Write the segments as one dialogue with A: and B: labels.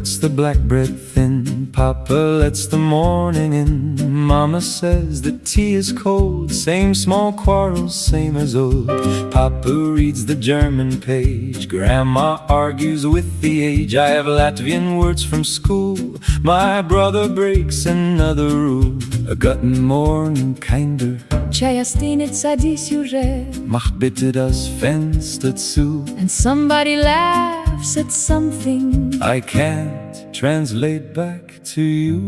A: works the black bread thin. Papa lets the morning in. Mama says the tea is cold. Same small quarrels, same as old. Papa reads the German page. Grandma argues with the age. I have Latvian words from school. My brother breaks another rule. Guten Morgen, kinder.
B: Чая стынет, садись уже.
A: Mach bitte das Fenster zu.
B: And somebody laughs at something
A: I can't translate back to you.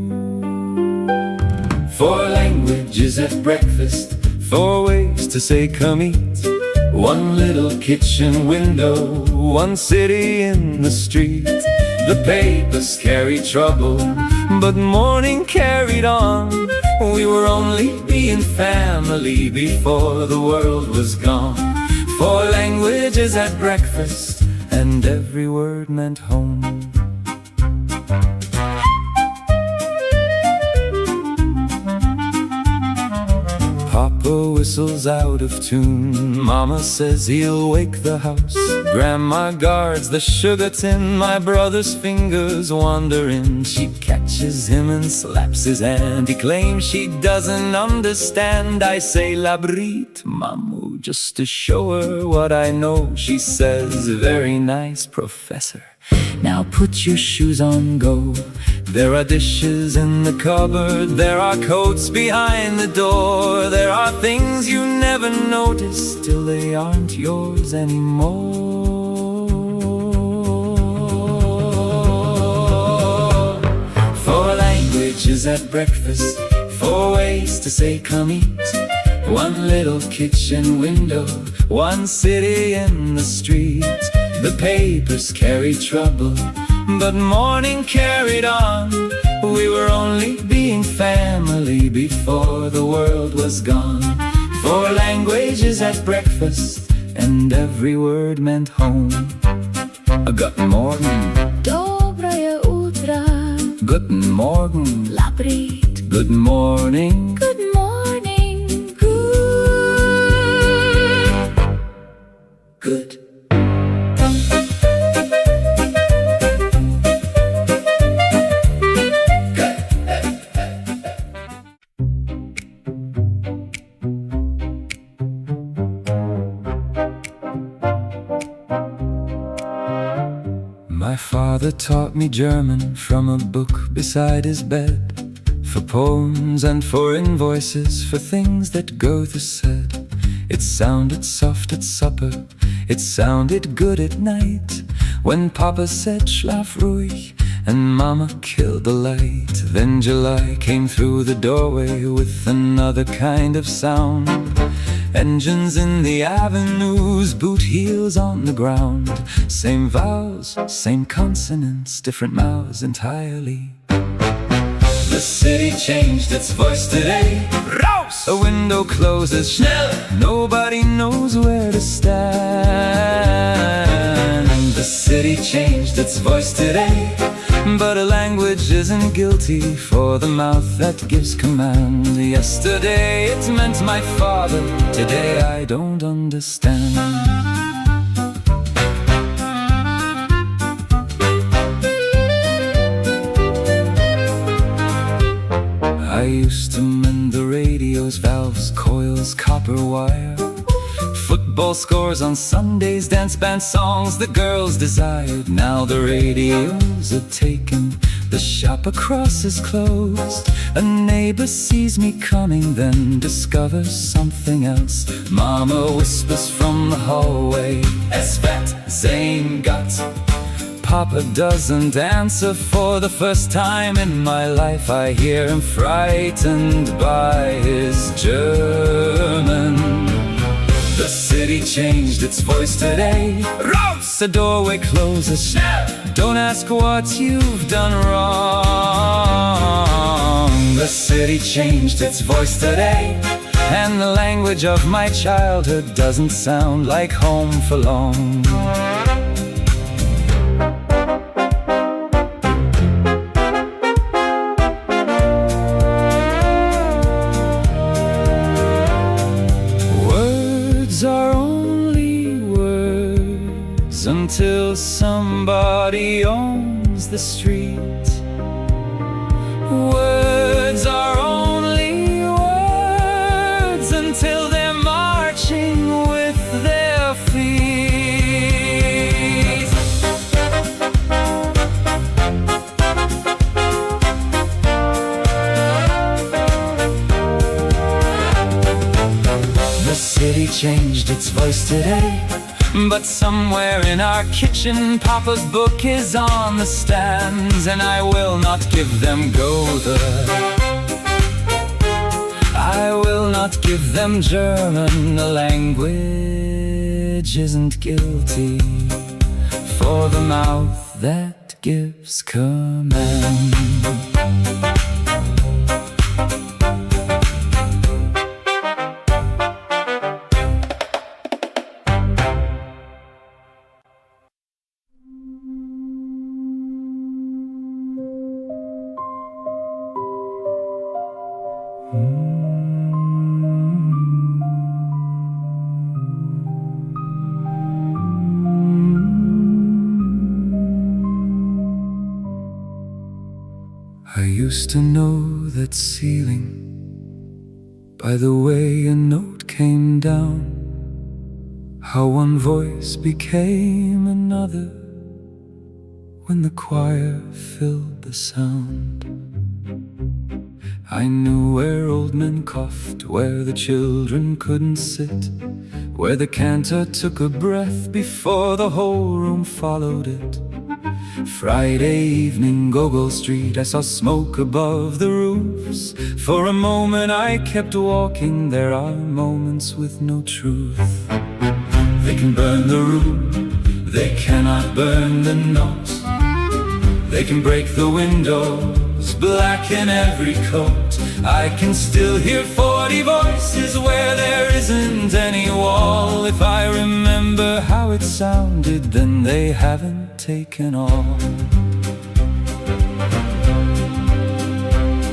A: 4 languages at breakfast, 4 ways to say come eat. 1 little kitchen window, 1 city in the street. The papers carry trouble, but morning carried on. We were only being family before the world was gone. 4 languages at breakfast, and every word meant home. Papa whistles out of tune. Mama says he'll wake the house. Grandma guards the sugar tin. My brother's fingers wander in. She catches him and slaps his hand. He claims she doesn't understand. I say labrit, mamu, just to show her what I know. She says, very nice, professor. Now put your shoes on, go. There are dishes in the cupboard. There are coats behind the door. There are things you never noticed till they aren't yours anymore. 4 languages at breakfast, 4 ways to say come eat. 1 little kitchen window, 1 city in the street. The papers carry trouble, but morning carried on. We were only being family before the world was gone. 4 languages at breakfast, and every word meant home. Guten Morgen.
B: Доброе утро.
A: Guten Morgen.
B: Labrit.
A: Good morning.
B: Good morning.
A: Good. My father taught me German from a book beside his bed. For poems and for invoices, for things that Goethe said. It sounded soft at supper, it sounded good at night. When Papa said schlaf ruhig and Mama killed the light. Then July came through the doorway with another kind of sound. Engines in the avenues, boot heels on the ground. Same vowels, same consonants, different mouths entirely. The city changed its voice today. Raus! A window closes, schnell! Nobody knows where to stand. The city changed its voice today, but a language isn't guilty for the mouth that gives command. Yesterday it meant my father, today I don't understand. I used to mend the radio's valves, coils, copper wire. Football scores on Sundays, dance band songs the girls desired. Now the radios are taken, the shop across is closed. A neighbor sees me coming, then discovers something else. Mama whispers from the hallway, Es wird sein Gott. Papa doesn't answer. For the first time in my life I hear him frightened by his German. The city changed its voice today. Raus! The doorway closes, schnell! Don't ask what you've done wrong. The city changed its voice today, and the language of my childhood doesn't sound like home for long. Are only words until somebody owns across the street. Words are only words until they're marching with their feet. The city changed its voice today, but somewhere in our kitchen, Papa's book is on the stands, and I will not give them Goethe. I will not give them German. The language isn't guilty for the mouth that gives command. I used to know that ceiling by the way a note came down, how one voice became another when the choir filled the sound. I knew where old men coughed, where the children couldn't sit, where the cantor took a breath before the whole room followed it. Friday evening, Gogol Street, I saw smoke above the roofs. For a moment I kept walking. There are moments with no truth. They can burn the room, they cannot burn the notes. They can break the windows, blacken every coat. I can still hear 40 voices where there isn't any wall. If I remember how it sounded, then they haven't taken all.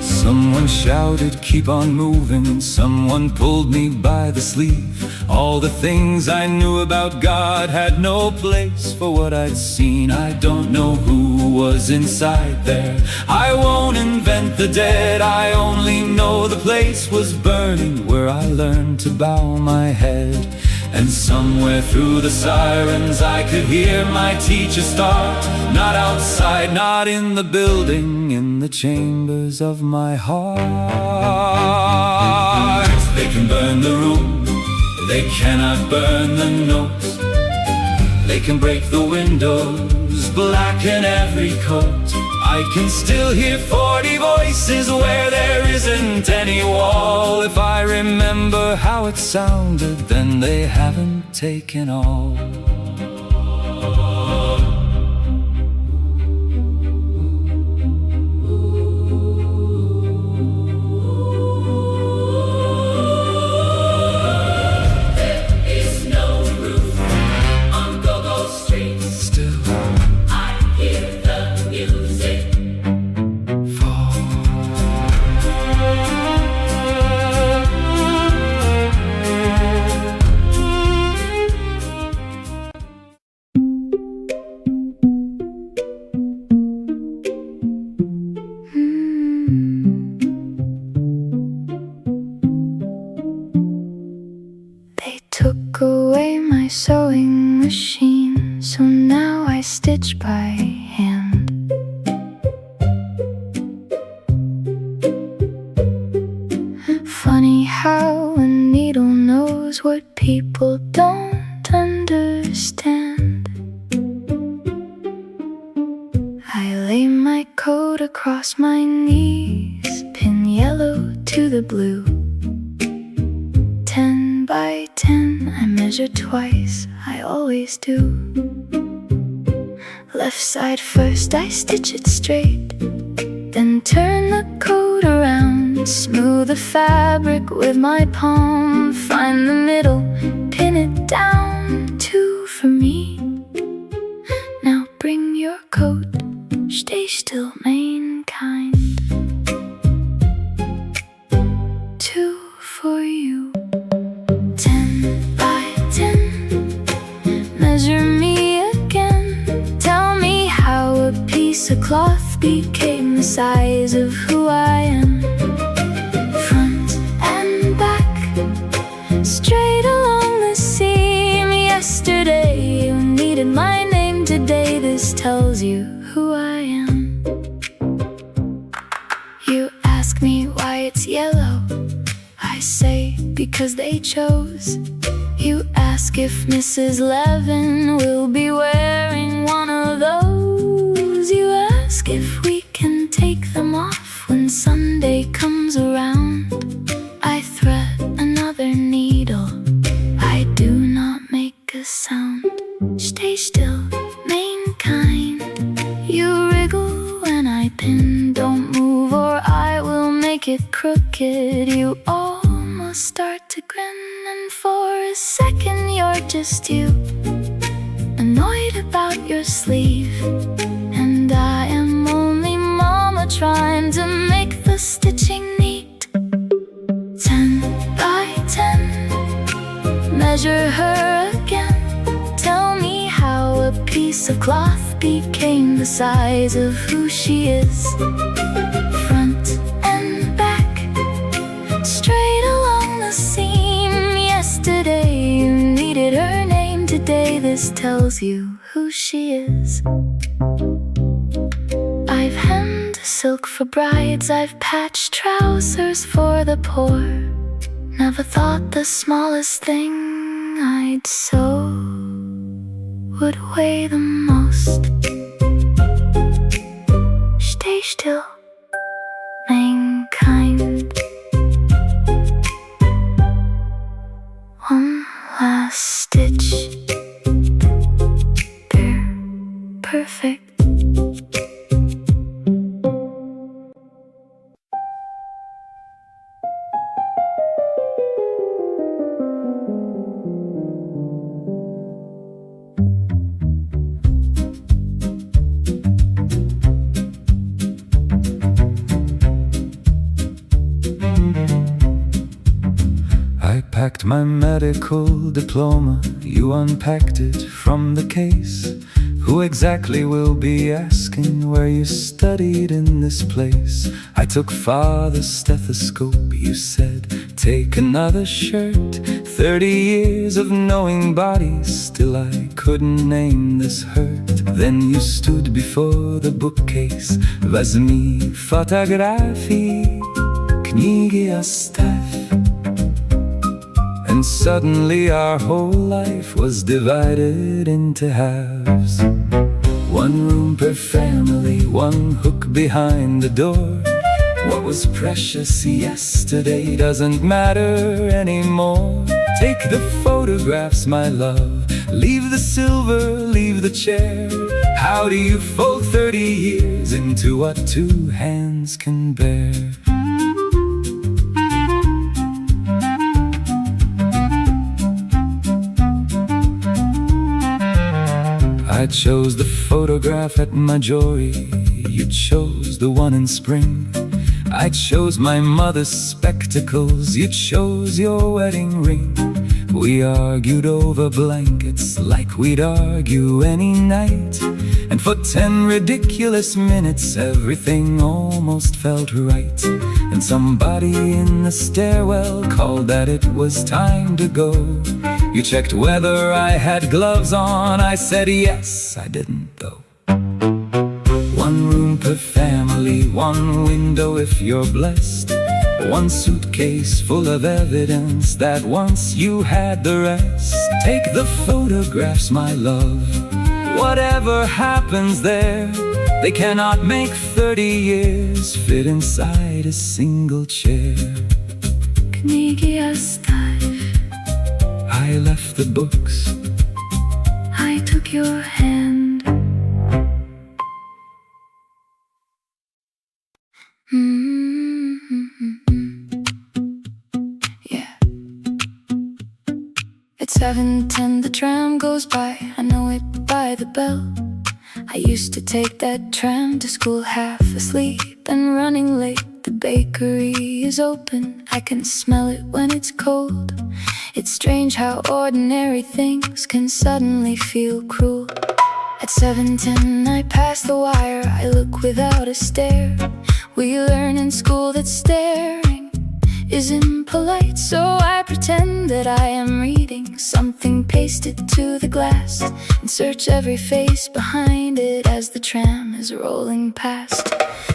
A: Someone shouted, keep on moving. Someone pulled me by the sleeve. All the things I knew about God had no place for what I'd seen. I don't know who was inside there. I won't invent the dead. I only know the place was burning where I learned to bow my head. And somewhere through the sirens I could hear my teacher start. Not outside, not in the building, in the chambers of my heart. They can burn the room, they cannot burn the notes. They can break the windows, blacken every coat. I can still hear 40 voices where there isn't any wall. If I remember how it sounded, then they haven't taken all.
B: Took away my sewing machine, so now I stitch by hand. Funny how a needle knows what people don't understand. I lay my coat across my knees, pin yellow to the blue. 10 by 10, I measure twice, I always do. Left side first, I stitch it straight, then turn the coat around. Smooth the fabric with my palm, find the middle, pin it down. 2 for me. Now bring your coat, stay still, mankind. 2 for you. 10 by 10, measure me again. Tell me how a piece of cloth size of who I am. Front and back, straight along the seam. Yesterday you needed my name, today this tells you who I am. You ask me why it's yellow, I say because they chose. You ask if Mrs. Levin will be wearing one of those. You ask if we can take them off when Sunday comes around. I thread another needle, I do not make a sound. Stay still, mankind. You wriggle when I pin, don't move or I will make it crooked. You almost start to grin, and for a second you're just you, annoyed about your sleeve. And I am only mama trying to make the stitching neat. 10 by 10, measure her again. Tell me how a piece of cloth became the size of who she is. Front and back, straight along the seam. Yesterday you needed her name, today this tells you who she is. I've hemmed silk for brides, I've patched trousers for the poor. Never thought the smallest thing I'd sew would weigh the most. Stay still, mankind. One last stitch, they're perfect.
A: I packed my medical diploma, you unpacked it from the case. Who exactly will be asking where you studied in this place? I took father's stethoscope, you said, take another shirt. 30 years of knowing bodies, still I couldn't name this hurt. Then you stood before the bookcase, возьми фотографии, книги оставь. And suddenly our whole life was divided into halves. One room per family, one hook behind the door. What was precious yesterday doesn't matter anymore. Take the photographs, my love, leave the silver, leave the chair. How do you fold 30 years into what 2 hands can bear? I chose the photograph at Maggiore, you chose the one in spring. I chose my mother's spectacles, you chose your wedding ring. We argued over blankets like we'd argue any night. And for 10 ridiculous minutes everything almost felt right. And somebody in the stairwell called that it was time to go. You checked whether I had gloves on, I said yes, I didn't though. One room per family, one window if you're blessed. One suitcase full of evidence that once you had the rest. Take the photographs, my love, whatever happens there, they cannot make 30 years fit inside a single chair.
B: Книги оставь,
A: I left the books,
B: I took your hand. Yeah. It's 7:10, the tram goes by, I know it by the bell. I used to take that tram to school half asleep and running late. The bakery is open, I can smell it when it's cold. It's strange how ordinary things can suddenly feel cruel. At 7:10 I pass the wire, I look without a stare. We learn in school that staring isn't polite, so I pretend that I am reading something pasted to the glass and search every face behind it as the tram is rolling past.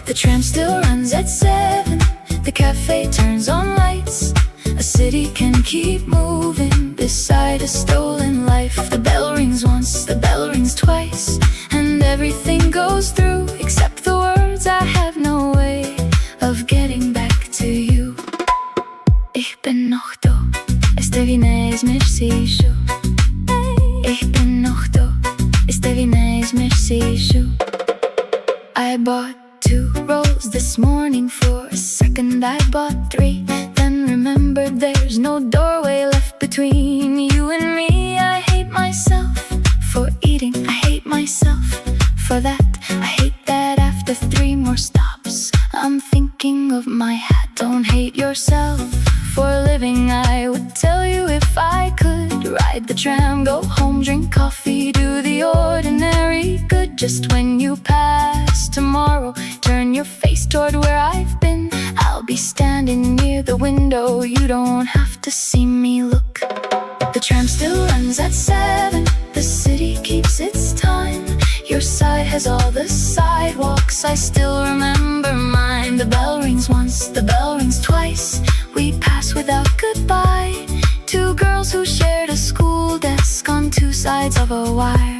B: The tram still runs at 7, the cafe turns on lights. A city can keep moving beside a stolen life. The bell rings once, the bell rings twice, and everything goes through except the words. I have no way of getting back to you. Ich bin noch da, ist der Wiener merci chou. Ich bin noch da, ist der Wiener merci chou. I bought 2 rolls this morning, for a second I bought 3, then remembered there's no doorway left between you and me. I hate myself for eating, I hate myself for that. I hate that after 3 more stops I'm thinking of my hat. Don't hate yourself for living, I would tell you if I could. Ride the tram, go home, drink coffee, do the ordinary good. Just when you pass tomorrow, turn your face toward where I've been. I'll be standing near the window, you don't have to see me look. The tram still runs at 7, the city keeps its time. Your side has all the sidewalks, I still remember mine. The bell rings once, the bell rings twice, we pass without goodbye. 2 girls who shared a school desk on 2 sides of a wire.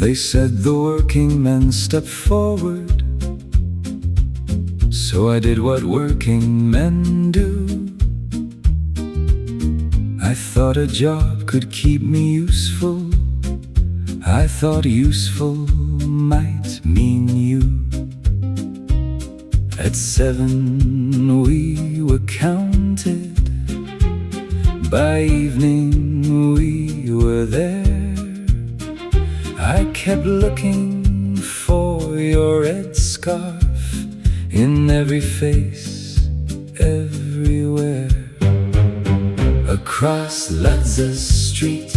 A: They said the working men step forward, so I did what working men do. I thought a job could keep me useful, I thought useful might mean you. At 7 we were counted, by evening we were there. I kept looking for your red scarf in every face, everywhere. Across Ludza's street,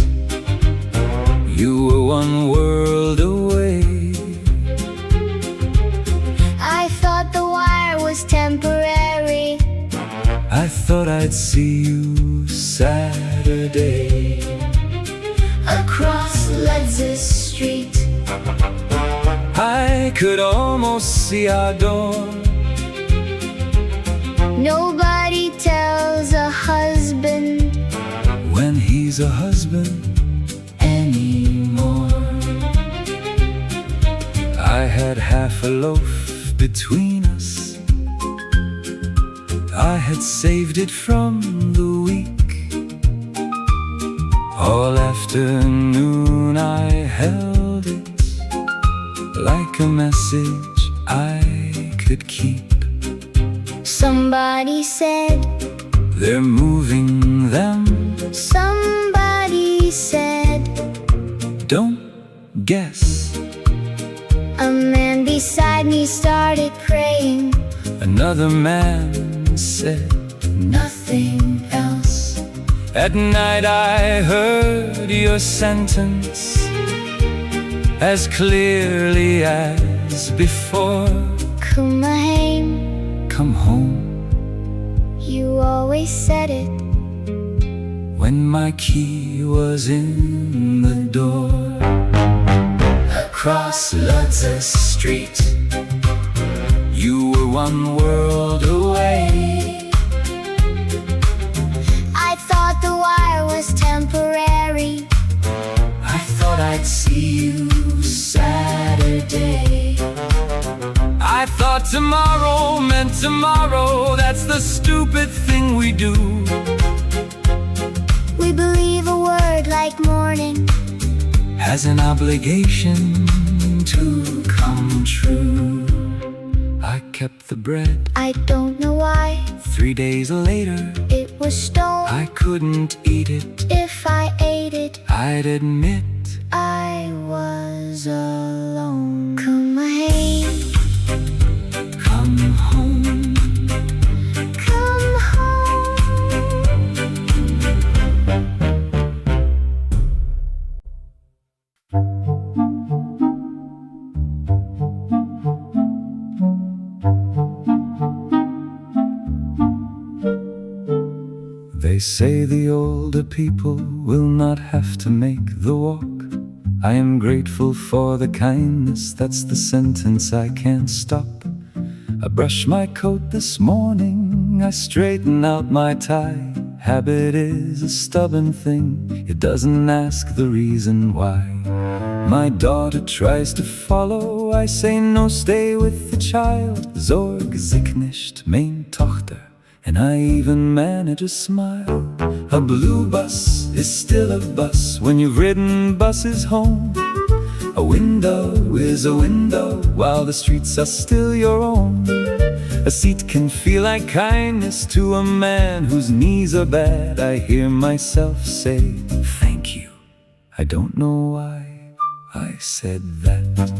A: you were 1 world away.
C: I thought the wire was temporary,
A: I thought I'd see you Saturday.
C: across Ludza's street.
A: I could almost see our door.
C: Nobody tells a husband
A: When he's a husband anymore. I had half a loaf between us, I had saved it from the week. All afternoon I held it like a message I could keep.
C: Somebody said,
A: They're moving them,
C: somebody said.
A: don't guess.
C: A man beside me started praying.
A: Another man said nothing else. At night I heard your sentence as clearly as before.
C: Kumahaim,
A: Come home.
C: you always said it.
A: When my key was in the door. Across Ludza's street, you were 1 world away.
C: I thought the wire was temporary,
A: I thought I'd see you Saturday. I thought tomorrow meant tomorrow, that's the stupid thing we do.
C: we believe a word like morning
A: Has an obligation to come true. I kept the bread,
C: I don't know why
A: 3 days later
C: it was stone.
A: I couldn't eat it,
C: If I ate it,
A: I'd admit
C: I was alone. Kumahaim,
A: come home.
C: come home.
A: say the older people will not have to make the walk. I am grateful for the kindness, that's the sentence I can't stop. I brushed my coat this morning, I straighten out my tie. Habit is a stubborn thing, it doesn't ask the reason why. My daughter tries to follow, I say no, stay with the child. Sorg sich nicht, mein Tochter, and I even manage a smile. A blue bus is still a bus when you've ridden buses home. A window is a window while the streets are still your own. A seat can feel like kindness to a man whose knees are bad. I hear myself say, thank you. I don't know why I said that.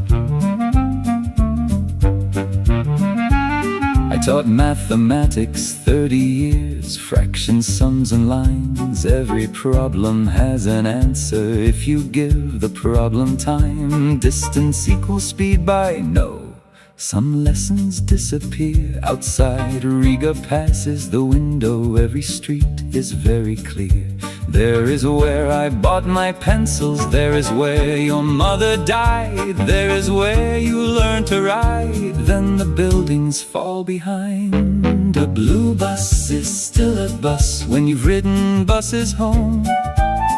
A: I taught mathematics 30 years, fractions, sums and lines. Every problem has an answer if you give the problem time. Distance equals speed by no. Some lessons disappear. Outside Riga passes the window, every street is very clear. There is where I bought my pencils, there is where your mother died, there is where you learn to ride, then the buildings fall behind. A blue bus is still a bus when you've ridden buses home.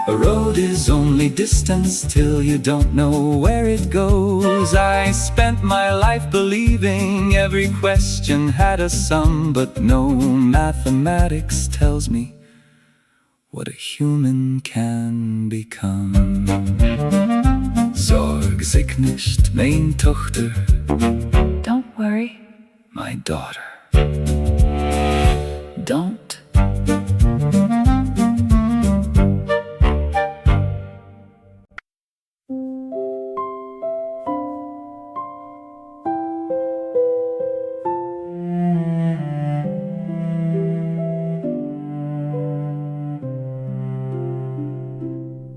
A: A road is only distance till you don't know where it goes. I spent my life believing every question had a sum, but no mathematics tells me what a human can become. Sorg sich nicht, mein Tochter.
B: Don't worry,
A: my daughter. Don't.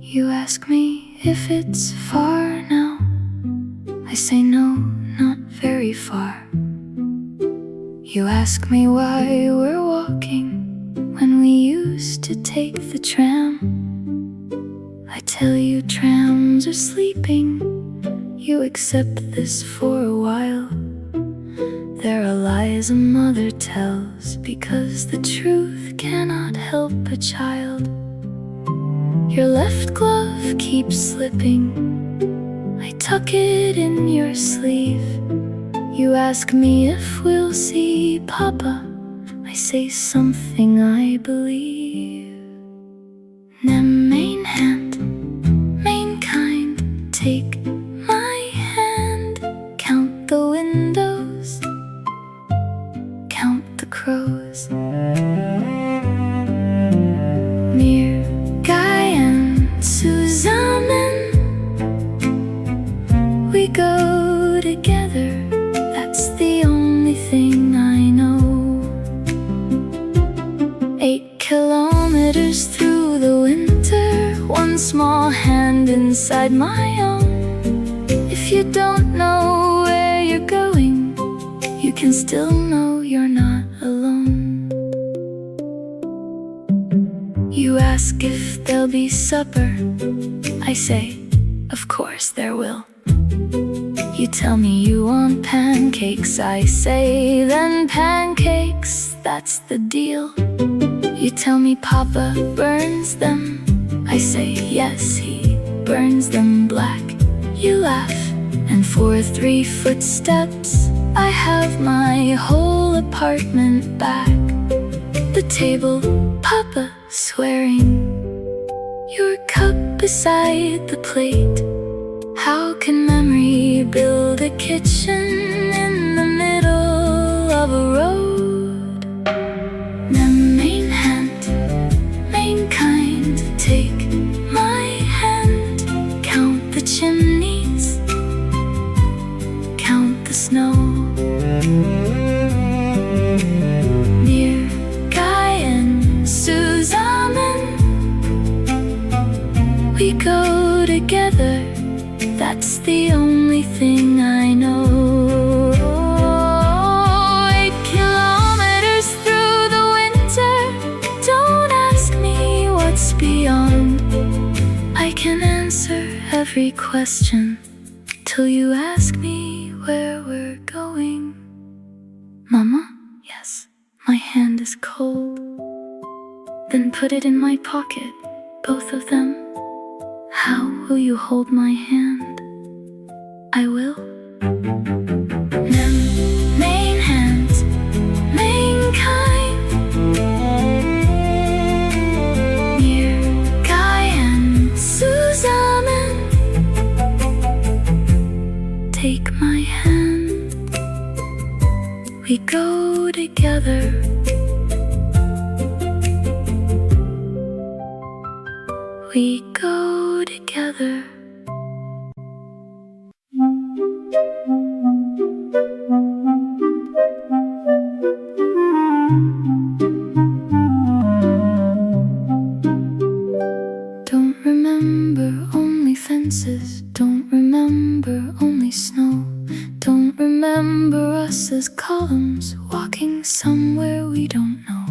B: You ask me if it's far now. I say no, not very far. You ask me why we're walking when we used to take the tram. I tell you trams are sleeping. You accept this for a while. There are lies a mother tells because the truth cannot help a child. Your left glove keeps slipping. I tuck it in your sleeve. You ask me if we'll see Papa. I say something I believe. Nem mein hand, mein kind, take my hand. Count the windows, count the crows. Mir zusammen, we go together, that's the only thing I know. 8 kilometers through the winter, one small hand inside my own. If you don't know where you're going, you can still know you're not alone. You ask if there'll be supper. I say, of course there will. You tell me you want pancakes. I say, then pancakes, that's the deal. You tell me Papa burns them. I say, yes, he burns them black. You laugh, and for 3 footsteps I have my whole apartment back. The table, Papa swearing, your cup beside the plate. How can memory build a kitchen in the middle of a road? Nem mein hand, mein kind, take my hand. Count the chimneys, count the snow. We go together, that's the only thing I know. 8 kilometers through the winter, don't ask me every question till you ask me where we're going. Mama, yes, my hand is cold. Then put it in my pocket, both of them. How will you hold my hand? I will. Main hands, mankind. Mir, Guy and Susan. Take my hand. We go together. We go together. Don't remember only fences. Don't remember only snow. Don't remember us as columns walking somewhere we don't know.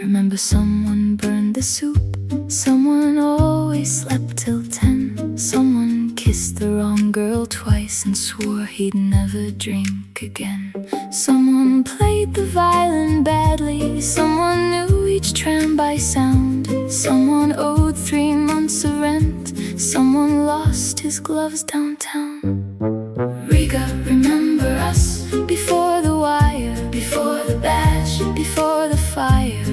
B: Remember someone burned the soup. Someone always slept till 10. Someone kissed the wrong girl twice and swore he'd never drink again. Someone played the violin badly. Someone knew each tram by sound. Someone owed 3 months of rent. Someone lost his gloves downtown. Riga, remember us before the wire, before the badge, before the fire.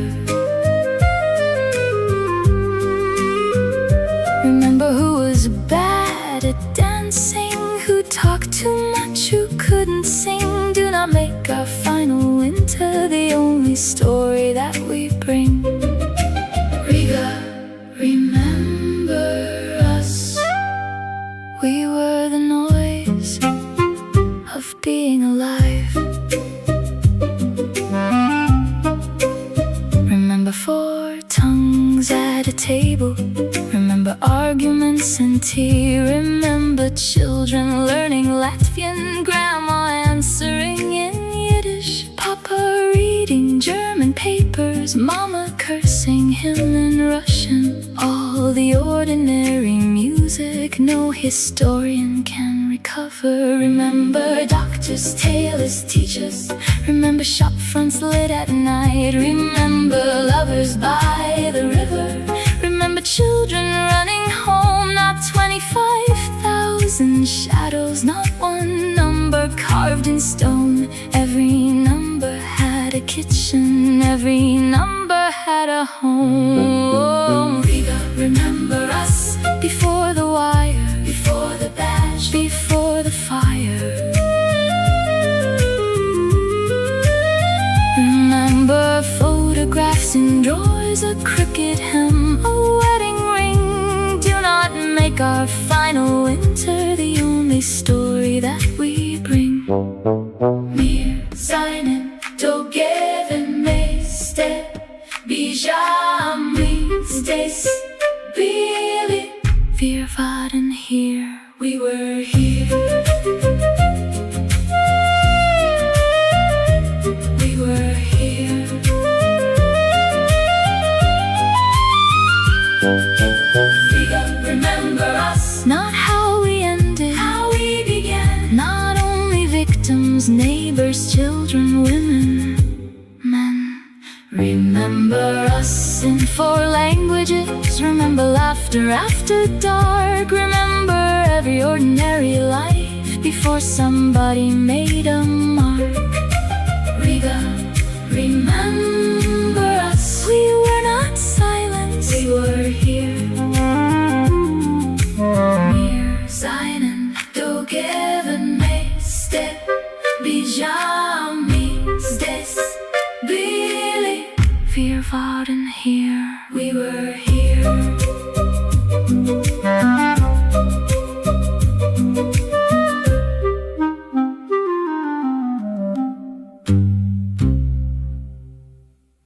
B: Remember who was bad at dancing, who talked too much, who couldn't sing. Do not make our final winter the only story that we bring. Riga, remember us. We were the noise of being alive. Remember 4 tongues at a table. Remember arguments and tea. Remember children learning Latvian, grandma answering in Yiddish, papa reading German papers, mama cursing him in Russian. All the ordinary music no historian can recover. Remember doctors, tailors, teachers. Remember shop fronts lit at night. Remember lovers by the river. Remember children running home, not 25,000 shadows, not one number carved in stone. Every number had a kitchen, every number had a home. Riga, remember us before the wire, before the badge, before the fire. Remember photographs in drawers, a cricket hem, a wedding ring. Do not make our final winter the only story that we bring. Wir seien together, meste bijami здесь были. Wir waren here, we were here. We were here. Remember us, not how we ended, how we began. Not only victims, neighbors, children, women, men. Remember us in 4 languages. Remember laughter after dark. Remember every ordinary life before somebody made a mark. Riga, remember us. We were not silent, we were here. Wir seien together, meste bijami здесь были. Wir waren here, we were here.